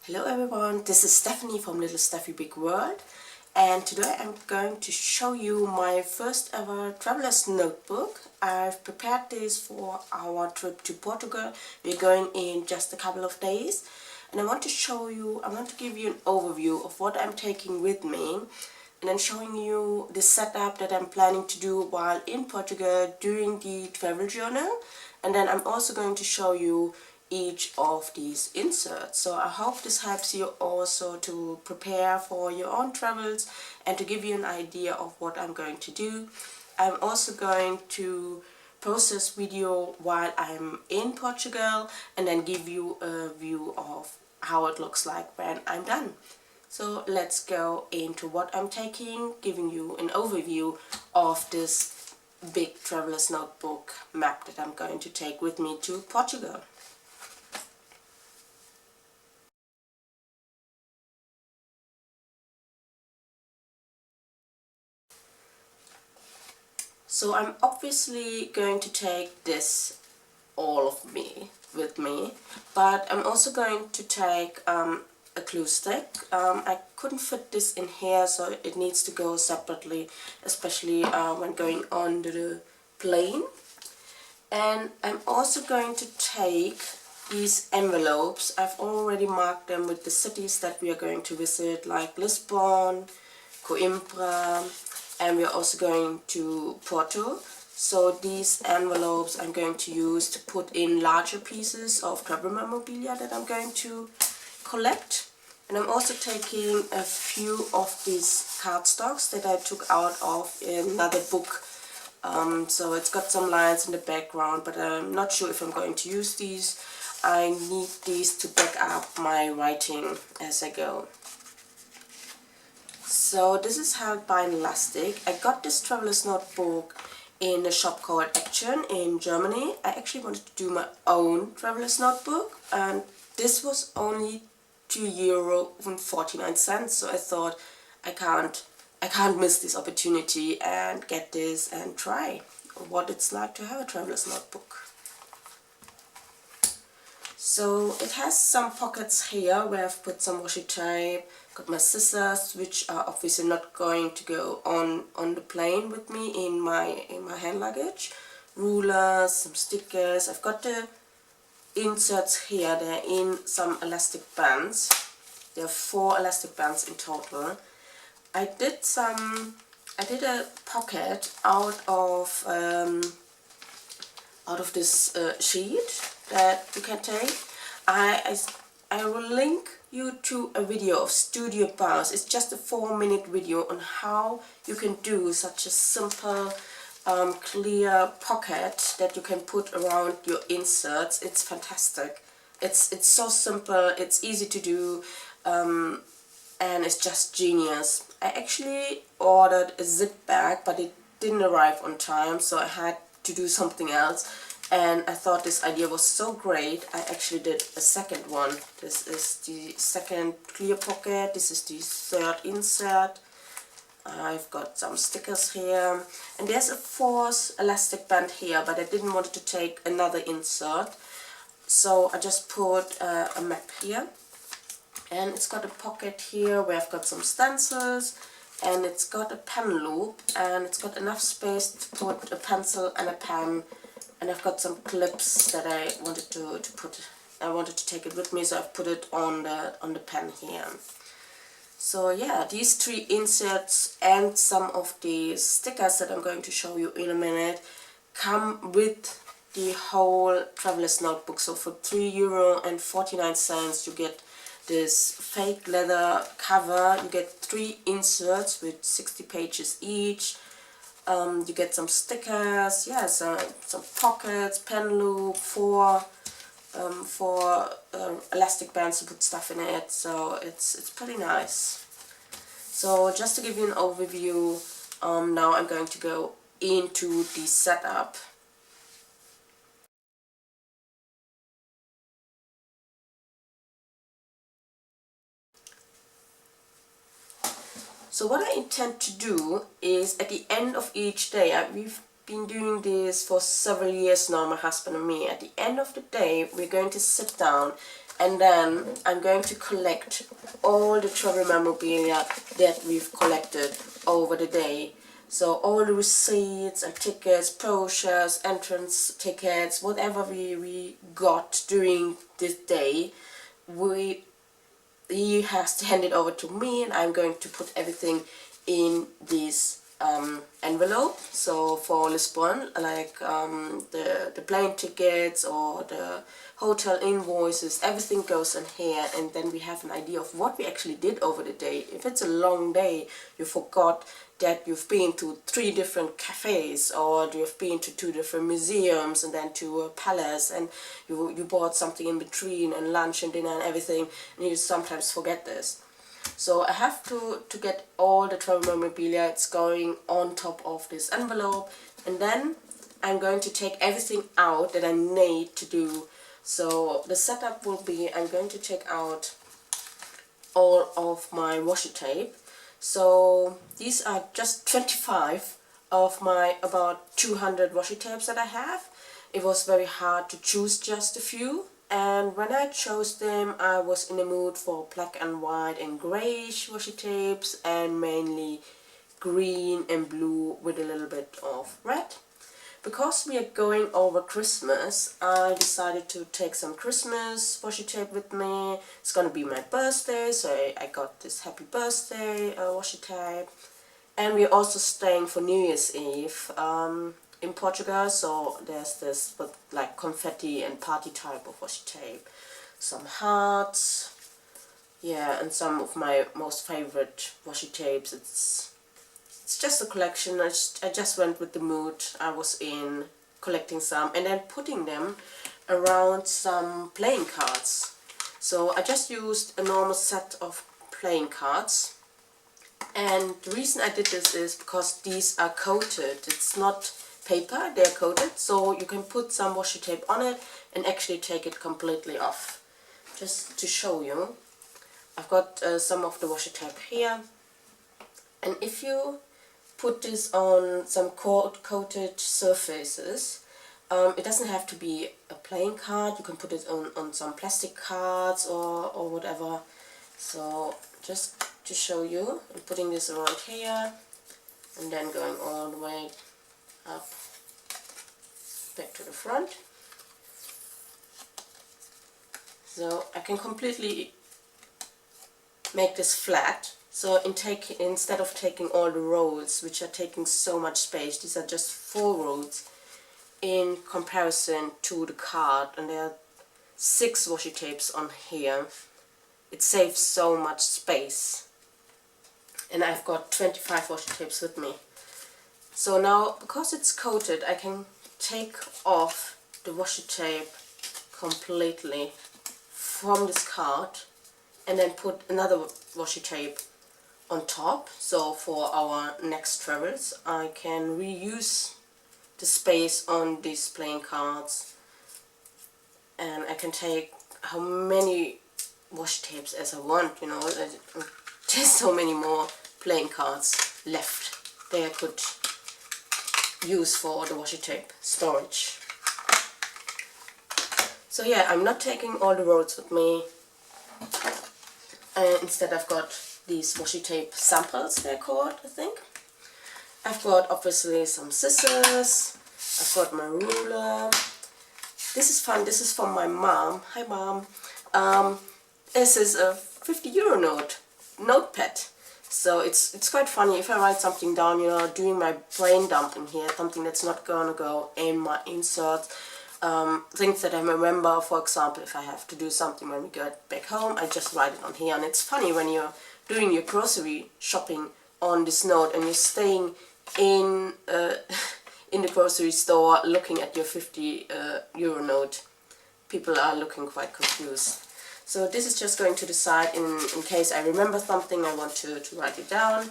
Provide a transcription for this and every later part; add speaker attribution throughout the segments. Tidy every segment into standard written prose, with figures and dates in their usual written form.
Speaker 1: Hello everyone, this is Stephanie from Little Steffi Big World, and today I'm going to show you my first ever traveler's notebook. I've prepared this for our trip to Portugal. We're going in just a couple of days, and I want to give you an overview of what I'm taking with me, and then showing you the setup that I'm planning to do while in Portugal during the travel journal. And then I'm also going to show you each of these inserts. So I hope this helps you also to prepare for your own travels and to give you an idea of what I'm going to do. I'm also going to process video while I'm in Portugal and then give you a view of how it looks like when I'm done. So let's go into what I'm taking, giving you an overview of this big traveler's notebook map that I'm going to take with me to Portugal. So I'm obviously going to take this, all of me, with me, but I'm also going to take a glue stick. I couldn't fit this in here, so it needs to go separately, especially when going on the plane. And I'm also going to take these envelopes. I've already marked them with the cities that we are going to visit, like Lisbon, Coimbra, and we're also going to Porto. So these envelopes I'm going to use to put in larger pieces of travel memorabilia that I'm going to collect. And I'm also taking a few of these cardstocks that I took out of another book. So it's got some lines in the background, but I'm not sure if I'm going to use these. I need these to back up my writing as I go. So this is held by an elastic. I got this traveler's notebook in a shop called Action in Germany. I actually wanted to do my own traveler's notebook, and this was only €2.49, so I thought I can't miss this opportunity and get this and try what it's like to have a traveler's notebook. So it has some pockets here where I've put some washi tape, got my scissors, which are obviously not going to go on the plane with me in my hand luggage, rulers, some stickers. I've got the inserts here. They're in some elastic bands. There are 4 elastic bands in total. I did a pocket out of this sheet that you can take. I will link you to a video of Studio Bars. It's just a 4-minute video on how you can do such a simple clear pocket that you can put around your inserts. It's fantastic. It's so simple, it's easy to do, and it's just genius. I actually ordered a zip bag, but it didn't arrive on time, so I had to do something else. And I thought this idea was so great, I actually did a second one. This is the second clear pocket, this is the third insert. I've got some stickers here, and there's a 4th elastic band here, but I didn't want to take another insert, so I just put a map here. And it's got a pocket here where I've got some stencils, and it's got a pen loop, and it's got enough space to put a pencil and a pen. And I've got some clips that I wanted to put. I wanted to take it with me, so I've put it on the pen here. So yeah, these 3 inserts and some of the stickers that I'm going to show you in a minute come with the whole traveler's notebook. So for €3.49 you get this fake leather cover. You get 3 inserts with 60 pages each. You get some stickers, yeah, some pockets, pen loop, 4 elastic bands to put stuff in it. So it's pretty nice. So just to give you an overview, now I'm going to go into the setup. So what I intend to do is, at the end of each day, we've been doing this for several years now, my husband and me. At the end of the day, we're going to sit down And then I'm going to collect all the travel memorabilia that we've collected over the day. So all the receipts and tickets, brochures, entrance tickets, whatever we got during this day, he has to hand it over to me, and I'm going to put everything in this envelope. So for Lisbon, like the plane tickets or the hotel invoices, everything goes in here, and then we have an idea of what we actually did over the day. If it's a long day, you forgot that you've been to 3 different cafes, or you've been to 2 different museums, and then to a palace, and you bought something in between, and lunch and dinner and everything, and you sometimes forget this. So I have to get all the travel memorabilia. It's going on top of this envelope, and then I'm going to take everything out that I need to do. So the setup will be, I'm going to take out all of my washi tape. So these are just 25 of my about 200 washi tapes that I have. It was very hard to choose just a few, and when I chose them I was in the mood for black and white and greyish washi tapes, and mainly green and blue with a little bit of red. Because we are going over Christmas, I decided to take some Christmas washi tape with me. It's gonna be my birthday, so I got this happy birthday washi tape. And we're also staying for New Year's Eve in Portugal, so there's this like confetti and party type of washi tape. Some hearts, yeah, and some of my most favorite washi tapes. It's just a collection. I just went with the mood I was in, collecting some and then putting them around some playing cards. So I just used a normal set of playing cards, and the reason I did this is because these are coated. It's not paper, they're coated, so you can put some washi tape on it and actually take it completely off. Just to show you, I've got some of the washi tape here, and if you put this on some coated surfaces, it doesn't have to be a playing card. You can put it on some plastic cards or whatever. So just to show you, I'm putting this around here and then going all the way up back to the front. So I can completely make this flat. So instead of taking all the rolls, which are taking so much space, these are just 4 rolls in comparison to the card, and there are 6 washi tapes on here. It saves so much space, and I've got 25 washi tapes with me. So now, because it's coated, I can take off the washi tape completely from this card and then put another washi tape on top. So for our next travels I can reuse the space on these playing cards, and I can take how many washi tapes as I want, you know. There's so many more playing cards left that I could use for the washi tape storage. So yeah, I'm not taking all the rolls with me. Instead I've got these washi tape samples, they're called, I think. I've got obviously some scissors, I've got my ruler. This is fun, this is from my mom. Hi mom. This is a €50 notepad. So it's quite funny if I write something down, you know, doing my brain dump in here, something that's not gonna go in my inserts. Things that I remember, for example, if I have to do something when we get back home, I just write it on here. And it's funny when you're doing your grocery shopping on this note and you're staying in in the grocery store looking at your €50 note. People are looking quite confused. So this is just going to the side in case I remember something I want to write it down.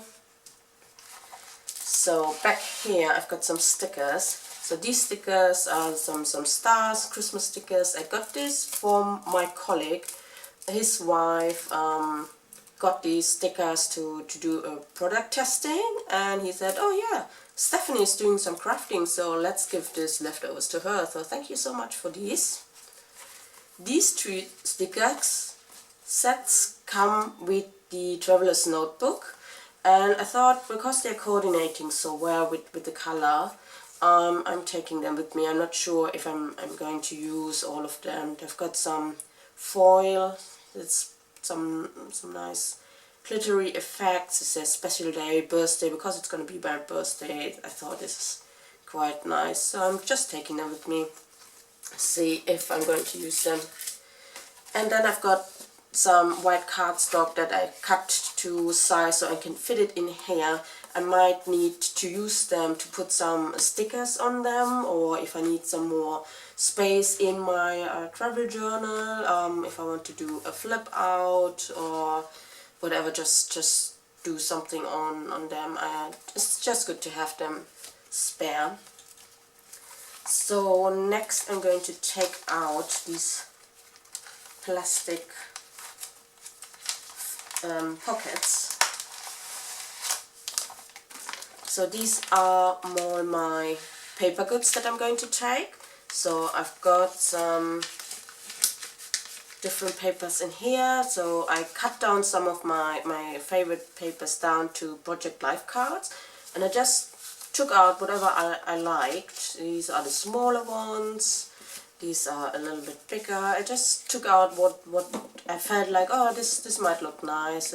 Speaker 1: So back here I've got some stickers. So these stickers are some stars, Christmas stickers. I got this from my colleague. His wife got these stickers to do a product testing, and he said, oh yeah, Stephanie is doing some crafting, so let's give this leftovers to her. So thank you so much for these. These 3 stickers sets come with the traveler's notebook, and I thought because they're coordinating so well with the color, I'm taking them with me. I'm not sure if I'm going to use all of them. They've got some foil, it's some nice glittery effects. It says special day, birthday, because it's going to be my birthday. I thought this is quite nice, so I'm just taking them with me, see if I'm going to use them. And then I've got some white cardstock that I cut to size so I can fit it in here. I might need to use them to put some stickers on them, or if I need some more space in my travel journal, if I want to do a flip out or whatever, just do something on them. It's just good to have them spare. So next I'm going to take out these plastic pockets. So these are more my paper goods that I'm going to take. So I've got some different papers in here. So I cut down some of my favorite papers down to project life cards, and I just took out whatever I liked. These are the smaller ones. These are a little bit bigger. I just took out what I felt like, oh, this might look nice.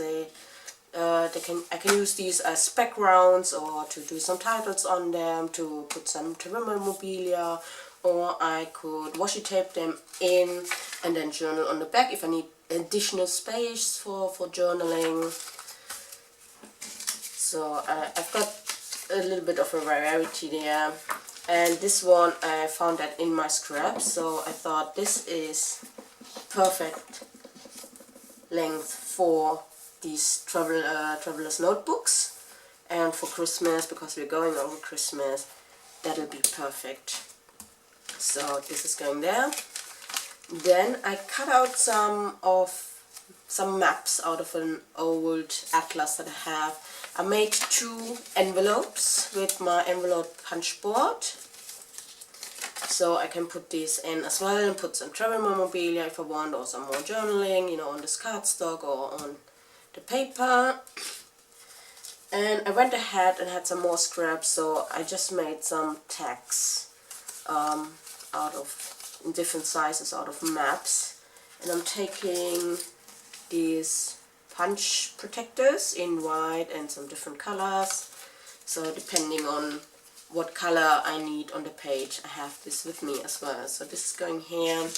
Speaker 1: I can use these as backgrounds, or to do some titles on them, to put some memorabilia, or I could washi tape them in and then journal on the back if I need additional space for journaling. So I've got a little bit of a variety there. And this one I found that in my scrap, so I thought this is perfect length for these traveler's notebooks, and for Christmas, because we're going over Christmas, that'll be perfect. So this is going there. Then I cut out some maps out of an old atlas that I have. I made 2 envelopes with my envelope punch board, so I can put these in as well and put some travel memorabilia if I want, or some more journaling, you know, on this cardstock or on the paper. And I went ahead and had some more scraps, so I just made some tags in different sizes out of maps, and I'm taking these punch protectors in white and some different colors, so depending on what color I need on the page, I have this with me as well. So this is going here,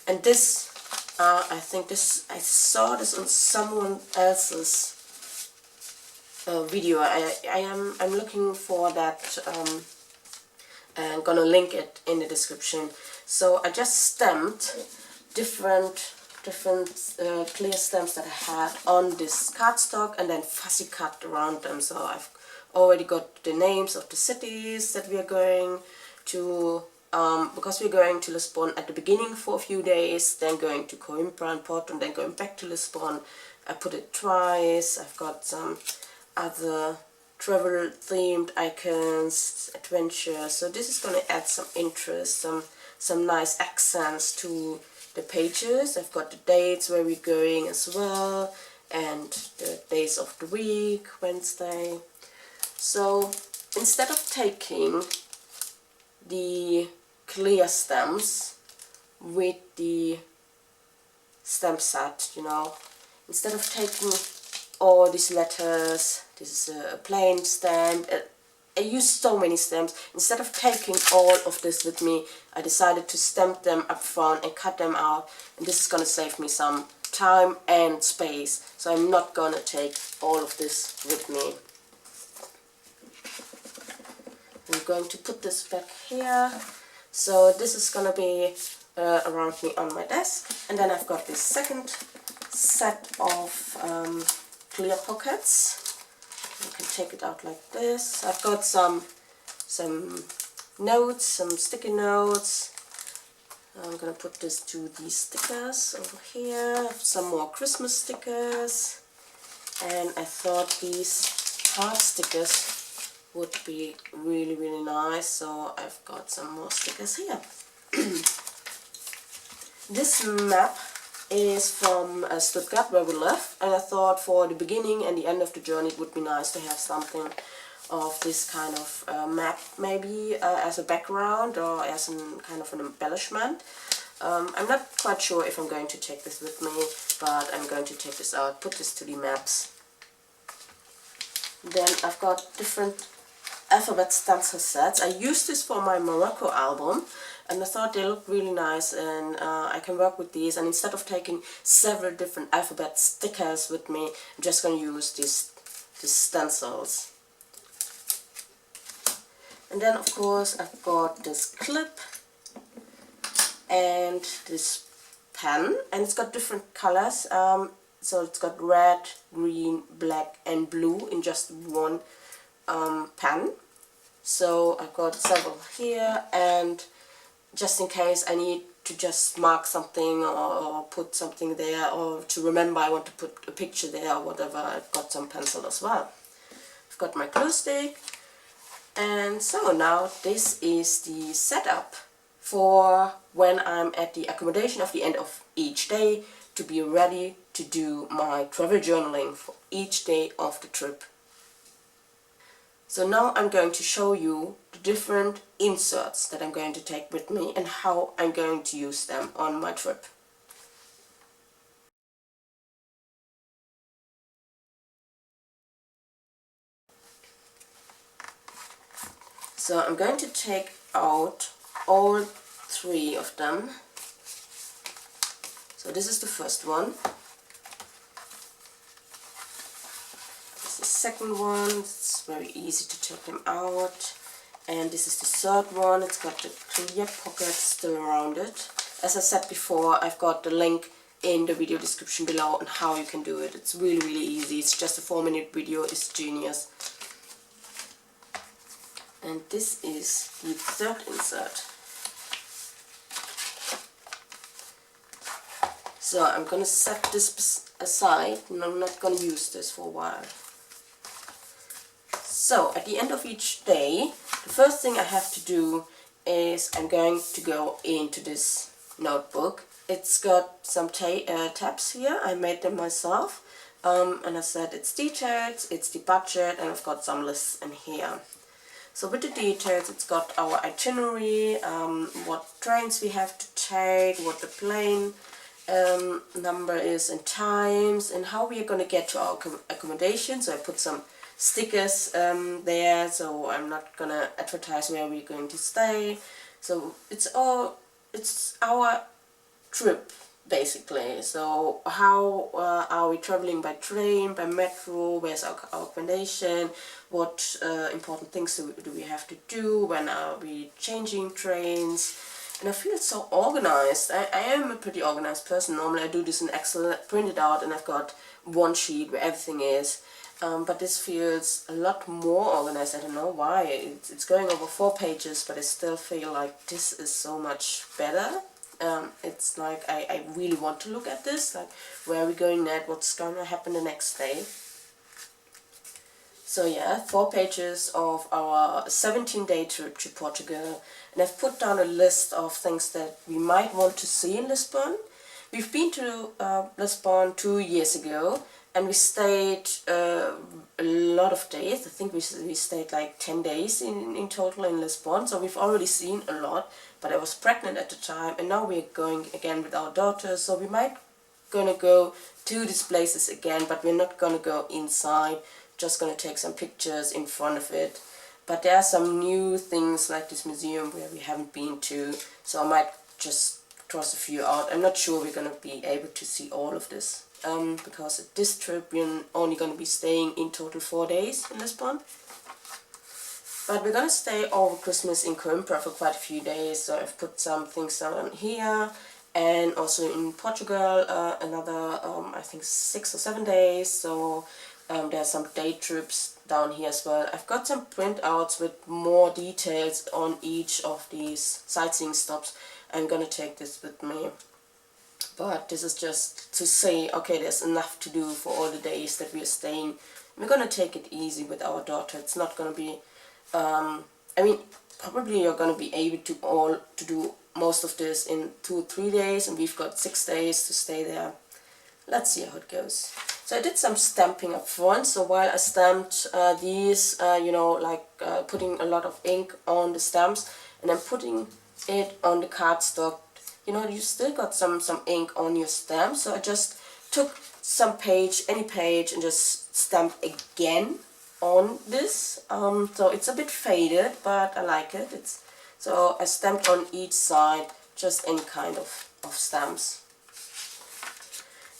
Speaker 1: and this I think I saw this on someone else's video. I'm looking for that, and gonna link it in the description. So I just stamped different clear stamps that I had on this cardstock, and then fussy cut around them. So I've already got the names of the cities that we are going to, because we're going to Lisbon at the beginning for a few days, then going to Coimbra and Porto, and then going back to Lisbon. I put it twice. I've got some other travel themed icons, adventure, so this is going to add some interest, some nice accents to the pages. I've got the dates where we're going as well, and the days of the week, Wednesday. So instead of taking the clear stamps with the stamp set, you know, instead of taking all these letters, this is a plain stamp. I use so many stamps. Instead of taking all of this with me, I decided to stamp them up front and cut them out, and this is going to save me some time and space, so I'm not going to take all of this with me. I'm going to put this back here, so this is going to be around me on my desk. And then I've got this second set of clear pockets. You can take it out like this. I've got some notes, some sticky notes. I'm gonna put this to these stickers over here. Some more Christmas stickers, and I thought these heart stickers would be really nice, so I've got some more stickers here. This map is from Stuttgart, where we live, and I thought for the beginning and the end of the journey it would be nice to have something of this kind of map, maybe as a background or as an kind of an embellishment. I'm not quite sure if I'm going to take this with me, but I'm going to take this out, put this to the maps. Then I've got different alphabet stencil sets. I used this for my Morocco album, and I thought they looked really nice, and I can work with these. And instead of taking several different alphabet stickers with me, I'm just going to use these stencils. And then of course I've got this clip and this pen, and it's got different colors. So it's got red, green, black and blue in just one pen. So I've got several here, and just in case I need to just mark something or put something there, or to remember I want to put a picture there or whatever, I've got some pencil as well. I've got my glue stick, and so now this is the setup for when I'm at the accommodation of the end of each day, to be ready to do my travel journaling for each day of the trip. So now I'm going to show you the different inserts that I'm going to take with me and how I'm going to use them on my trip. So I'm going to take out all three of them. So this is the first one. This is the second one. It's very easy to take them out. And this is the third one. It's got the clear pocket still around it. As I said before, I've got the link in the video description below on how you can do it. It's really easy. It's just a 4-minute video. It's genius. And this is the third insert. So I'm going to set this aside, and I'm not going to use this for a while. So at the end of each day, the first thing I have to do is I'm going to go into this notebook. It's got some tabs here. I made them myself. And I said it's details, it's the budget, and I've got some lists in here. So with the details, it's got our itinerary, what trains we have to take, what the plane number is and times, and how we are going to get to our accommodation. So I put some stickers there, so I'm not going to advertise where we're going to stay. So it's our trip basically. So how are we traveling by train, by metro, where's our accommodation, what important things do we have to do, when are we changing trains. And I feel it's so organized. I am a pretty organized person. Normally I do this in Excel, print it out, and I've got one sheet where everything is. But this feels a lot more organized. I don't know why. It's going over 4 pages, but I still feel like this is so much better. It's like I really want to look at this, like where are we going next, what's going to happen the next day. So yeah, 4 pages of our 17-day trip to Portugal, and I've put down a list of things that we might want to see in Lisbon. We've been to Lisbon 2 years ago, and we stayed a lot of days. I think we stayed like 10 days in total in Lisbon, so we've already seen a lot. But I was pregnant at the time, and now we're going again with our daughter, so we might gonna go to these places again, but we're not gonna go inside, just gonna take some pictures in front of it. But there are some new things like this museum where we haven't been to, so I might just cross a few out. I'm not sure we're gonna be able to see all of this, because at this trip we're only gonna be staying in total 4 days in Lisbon. But we're gonna stay over Christmas in Coimbra for quite a few days, so I've put some things down here, and also in Portugal another I think 6 or 7 days. So there's some day trips down here as well. I've got some printouts with more details on each of these sightseeing stops. I'm gonna take this with me. But this is just to say, okay, there's enough to do for all the days that we're staying. We're gonna take it easy with our daughter. It's not gonna be I mean, probably you're going to be able to do most of this in 2 or 3 days, and we've got 6 days to stay there. Let's see how it goes. So I did some stamping up front. So while I stamped these, you know, like putting a lot of ink on the stamps and then putting it on the cardstock, you know, you still got some ink on your stamp. So I just took some page, any page, and just stamped again on this. So it's a bit faded, but I like it. So I stamped on each side just any kind of stamps.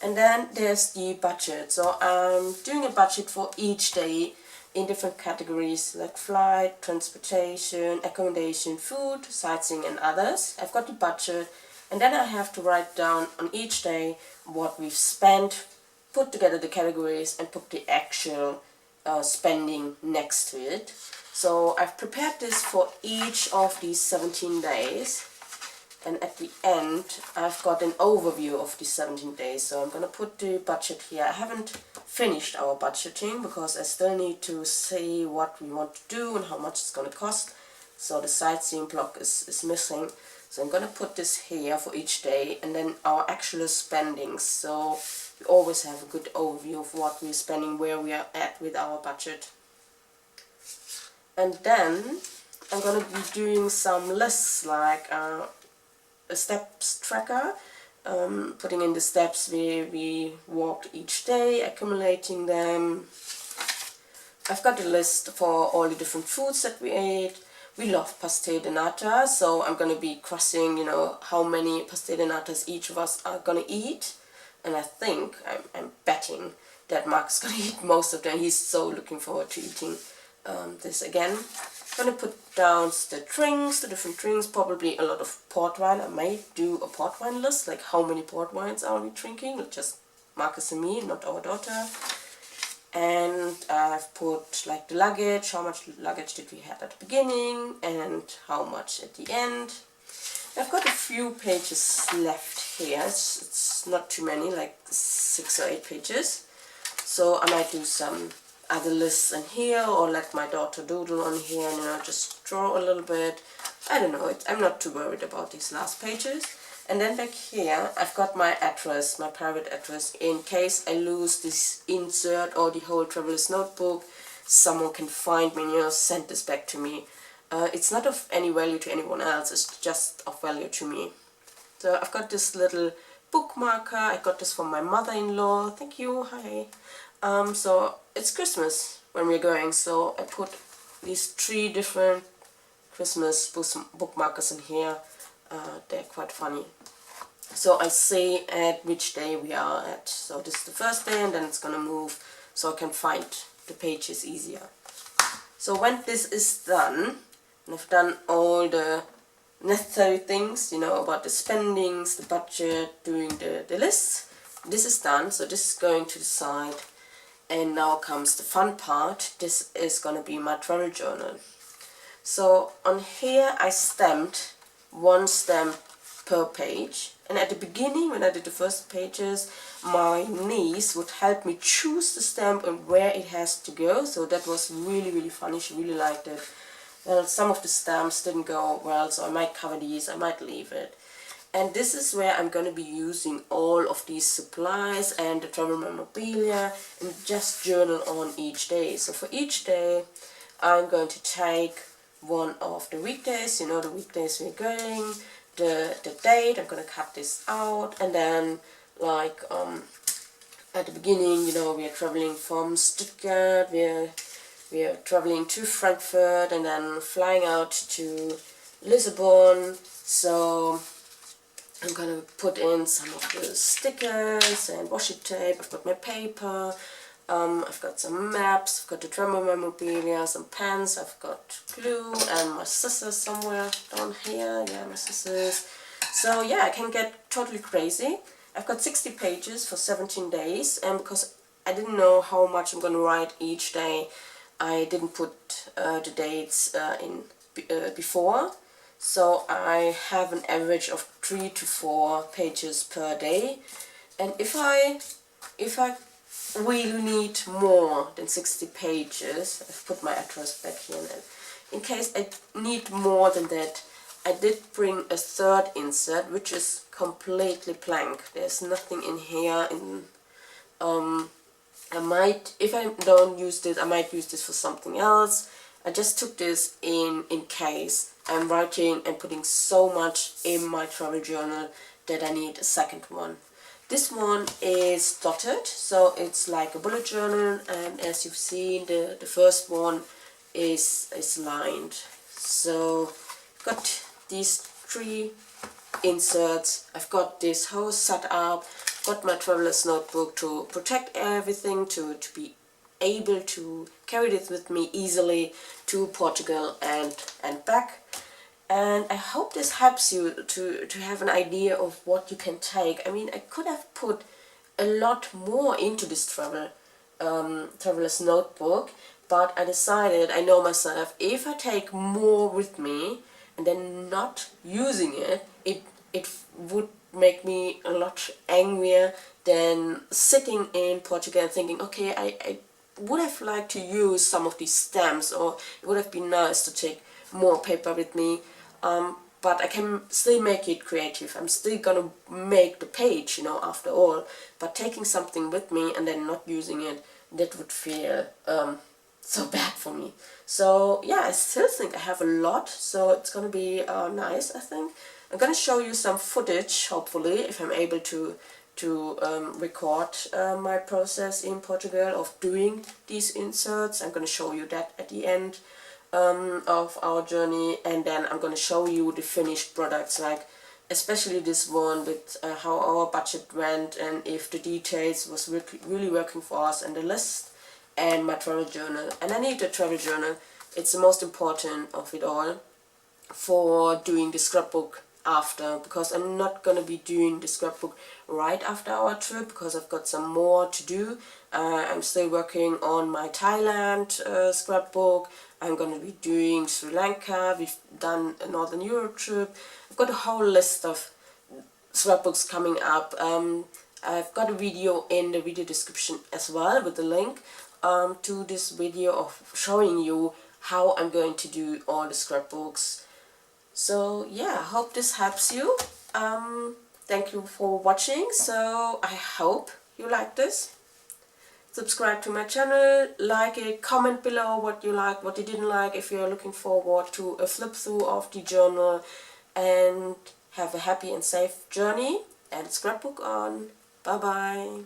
Speaker 1: And then there's the budget. So I'm doing a budget for each day in different categories like flight, transportation, accommodation, food, sightseeing and others. I've got the budget, and then I have to write down on each day what we've spent, put together the categories and put the actual spending next to it. So I've prepared this for each of these 17 days. And at the end, I've got an overview of the 17 days. So I'm going to put the budget here. I haven't finished our budgeting because I still need to see what we want to do and how much it's going to cost. So the sightseeing block is missing. So I'm going to put this here for each day, and then our actual spendings. So we always have a good overview of what we're spending, where we are at with our budget. And then I'm going to be doing some lists, like a steps tracker, putting in the steps we walked each day, accumulating them. I've got a list for all the different foods that we ate. We love pastel de nata, so I'm going to be crossing, you know, how many pastel de natas each of us are going to eat. And I think, I'm betting that Mark's going to eat most of them. He's so looking forward to eating this again. I'm going to put down the drinks, the different drinks, probably a lot of port wine. I may do a port wine list, like how many port wines are we drinking, just Marcus and me, not our daughter. And I've put like the luggage, how much luggage did we have at the beginning and how much at the end. I've got a few pages left here, it's not too many, like 6 or 8 pages. So I might do some other lists in here, or let my daughter doodle on here and, you know, just draw a little bit. I don't know, I'm not too worried about these last pages. And then back here I've got my address, my private address, in case I lose this insert or the whole traveler's notebook. Someone can find me and, you know, send this back to me. It's not of any value to anyone else, it's just of value to me. So I've got this little bookmarker. I got this from my mother-in-law. Thank you, hi. So it's Christmas when we're going, so I put these 3 different Christmas bookmarkers in here. They're quite funny. So I see at which day we are at. So this is the first day, and then it's gonna move so I can find the pages easier. So when this is done, and I've done all the necessary things, you know, about the spendings, the budget, doing the lists, this is done. So this is going to the side. And now comes the fun part. This is going to be my travel journal. So on here I stamped 1 stamp per page. And at the beginning, when I did the first pages, my niece would help me choose the stamp and where it has to go. So that was really, really funny. She really liked it. Well, some of the stamps didn't go well, so I might cover these, I might leave it. And this is where I'm going to be using all of these supplies and the travel memorabilia and just journal on each day. So for each day I'm going to take one of the weekdays, you know, the weekdays we're going, the date, I'm going to cut this out, and then like at the beginning, you know, we are traveling from Stuttgart, we are traveling to Frankfurt and then flying out to Lisbon. So I'm going to put in some of the stickers and washi tape. I've got my paper, I've got some maps, I've got the travel memorabilia, some pens, I've got glue and my scissors somewhere down here. Yeah, my scissors. So yeah, I can get totally crazy. I've got 60 pages for 17 days, and because I didn't know how much I'm going to write each day, I didn't put the dates in before. So I have an average of 3 to 4 pages per day, and if I really need more than 60 pages, I've put my address back here, and in case I need more than that, I did bring a third insert, which is completely blank. There's nothing in here. I might, if I don't use this, I might use this for something else. I just took this in case I'm writing and putting so much in my travel journal that I need a second one. This one is dotted, so it's like a bullet journal, and as you've seen, the first one is lined. So got these 3 inserts. I've got this whole set up, got my traveler's notebook to protect everything, to be able to carry this with me easily to Portugal and back. And I hope this helps you to have an idea of what you can take. I mean, I could have put a lot more into this traveler's notebook, but I decided, I know myself, if I take more with me and then not using it, it would make me a lot angrier than sitting in Portugal and thinking, okay, I would have liked to use some of these stamps, or it would have been nice to take more paper with me, but I can still make it creative. I'm still gonna make the page, you know, after all, but taking something with me and then not using it, that would feel so bad for me. So yeah, I still think I have a lot, so it's gonna be nice, I think. I'm gonna show you some footage, hopefully, if I'm able to record my process in Portugal of doing these inserts. I'm gonna show you that at the end of our journey, and then I'm gonna show you the finished products, like especially this one with how our budget went and if the details was really working for us, and the list, and my travel journal. And I need a travel journal. It's the most important of it all for doing the scrapbook after, because I'm not gonna be doing the scrapbook right after our trip because I've got some more to do. I'm still working on my Thailand scrapbook. I'm gonna be doing Sri Lanka. We've done a Northern Europe trip. I've got a whole list of scrapbooks coming up. I've got a video in the video description as well with the link to this video of showing you how I'm going to do all the scrapbooks. So yeah, I hope this helps you. Thank you for watching. So I hope you like this. Subscribe to my channel, like it, comment below what you like, what you didn't like, if you're looking forward to a flip through of the journal, and have a happy and safe journey and scrapbook on. Bye bye.